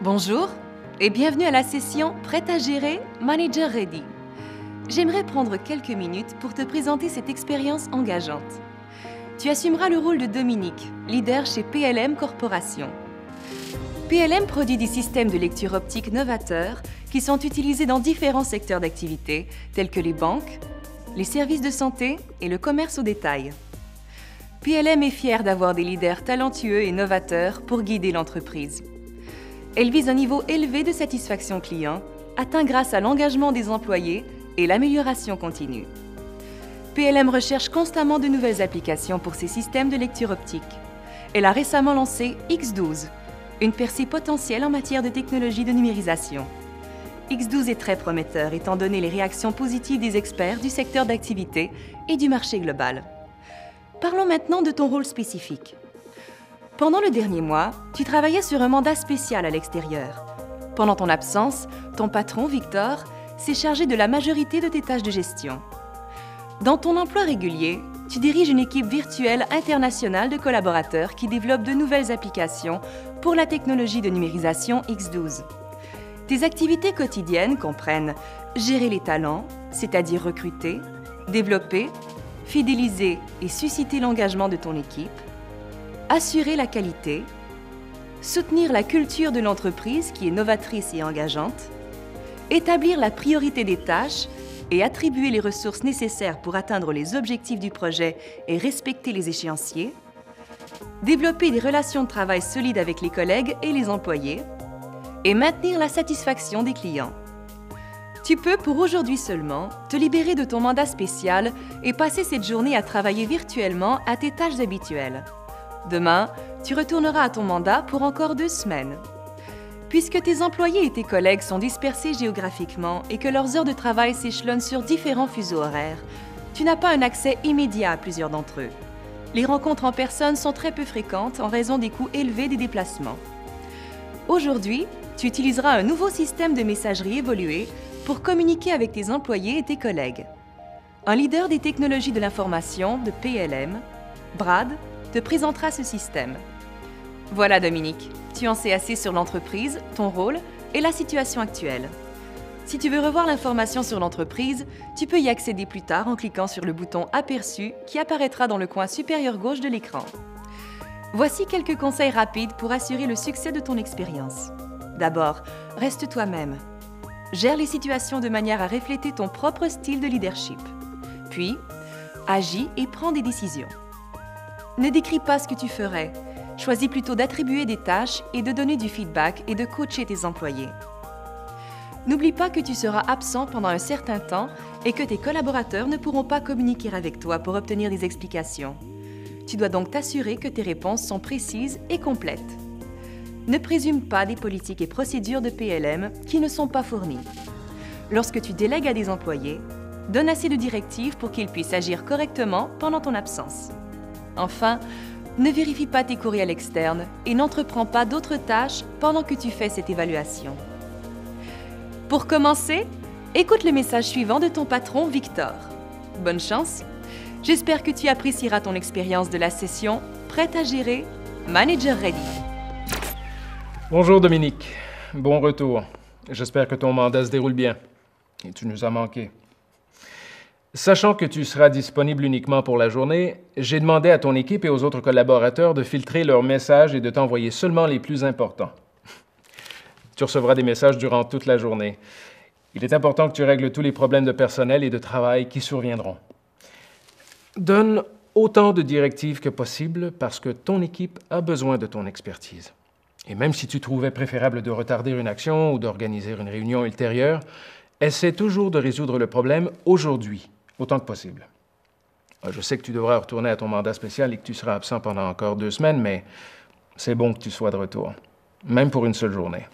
Bonjour et bienvenue à la session Prête à gérer, Manager Ready. J'aimerais prendre quelques minutes pour te présenter cette expérience engageante. Tu assumeras le rôle de Dominique, leader chez PLM Corporation. PLM produit des systèmes de lecture optique novateurs qui sont utilisés dans différents secteurs d'activité tels que les banques, les services de santé et le commerce au détail. PLM est fier d'avoir des leaders talentueux et novateurs pour guider l'entreprise. Elle vise un niveau élevé de satisfaction client, atteint grâce à l'engagement des employés et l'amélioration continue. PLM recherche constamment de nouvelles applications pour ses systèmes de lecture optique. Elle a récemment lancé X12, une percée potentielle en matière de technologie de numérisation. X12 est très prometteur étant donné les réactions positives des experts du secteur d'activité et du marché global. Parlons maintenant de ton rôle spécifique. Pendant le dernier mois, tu travaillais sur un mandat spécial à l'extérieur. Pendant ton absence, ton patron, Victor, s'est chargé de la majorité de tes tâches de gestion. Dans ton emploi régulier, tu diriges une équipe virtuelle internationale de collaborateurs qui développent de nouvelles applications pour la technologie de numérisation X12. Tes activités quotidiennes comprennent gérer les talents, c'est-à-dire recruter, développer, fidéliser et susciter l'engagement de ton équipe, assurer la qualité, soutenir la culture de l'entreprise qui est novatrice et engageante, établir la priorité des tâches et attribuer les ressources nécessaires pour atteindre les objectifs du projet et respecter les échéanciers, développer des relations de travail solides avec les collègues et les employés, et maintenir la satisfaction des clients. Tu peux, pour aujourd'hui seulement, te libérer de ton mandat spécial et passer cette journée à travailler virtuellement à tes tâches habituelles. Demain, tu retourneras à ton mandat pour encore 2 semaines. Puisque tes employés et tes collègues sont dispersés géographiquement et que leurs heures de travail s'échelonnent sur différents fuseaux horaires, tu n'as pas un accès immédiat à plusieurs d'entre eux. Les rencontres en personne sont très peu fréquentes en raison des coûts élevés des déplacements. Aujourd'hui, tu utiliseras un nouveau système de messagerie évolué pour communiquer avec tes employés et tes collègues. Un leader des technologies de l'information de PLM, Brad, te présentera ce système. Voilà Dominique, tu en sais assez sur l'entreprise, ton rôle et la situation actuelle. Si tu veux revoir l'information sur l'entreprise, tu peux y accéder plus tard en cliquant sur le bouton Aperçu qui apparaîtra dans le coin supérieur gauche de l'écran. Voici quelques conseils rapides pour assurer le succès de ton expérience. D'abord, reste toi-même. Gère les situations de manière à refléter ton propre style de leadership. Puis, agis et prends des décisions. Ne décris pas ce que tu ferais. Choisis plutôt d'attribuer des tâches et de donner du feedback et de coacher tes employés. N'oublie pas que tu seras absent pendant un certain temps et que tes collaborateurs ne pourront pas communiquer avec toi pour obtenir des explications. Tu dois donc t'assurer que tes réponses sont précises et complètes. Ne présume pas des politiques et procédures de PLM qui ne sont pas fournies. Lorsque tu délègues à des employés, donne assez de directives pour qu'ils puissent agir correctement pendant ton absence. Enfin, ne vérifie pas tes courriels externes et n'entreprends pas d'autres tâches pendant que tu fais cette évaluation. Pour commencer, écoute le message suivant de ton patron Victor. Bonne chance! J'espère que tu apprécieras ton expérience de la session Prête à gérer, Manager Ready. Bonjour Dominique, bon retour. J'espère que ton mandat se déroule bien et tu nous as manqué. Sachant que tu seras disponible uniquement pour la journée, j'ai demandé à ton équipe et aux autres collaborateurs de filtrer leurs messages et de t'envoyer seulement les plus importants. Tu recevras des messages durant toute la journée. Il est important que tu règles tous les problèmes de personnel et de travail qui surviendront. Donne autant de directives que possible parce que ton équipe a besoin de ton expertise. Et même si tu trouvais préférable de retarder une action ou d'organiser une réunion ultérieure, essaie toujours de résoudre le problème aujourd'hui, autant que possible. Je sais que tu devras retourner à ton mandat spécial et que tu seras absent pendant encore 2 semaines, mais c'est bon que tu sois de retour, même pour une seule journée.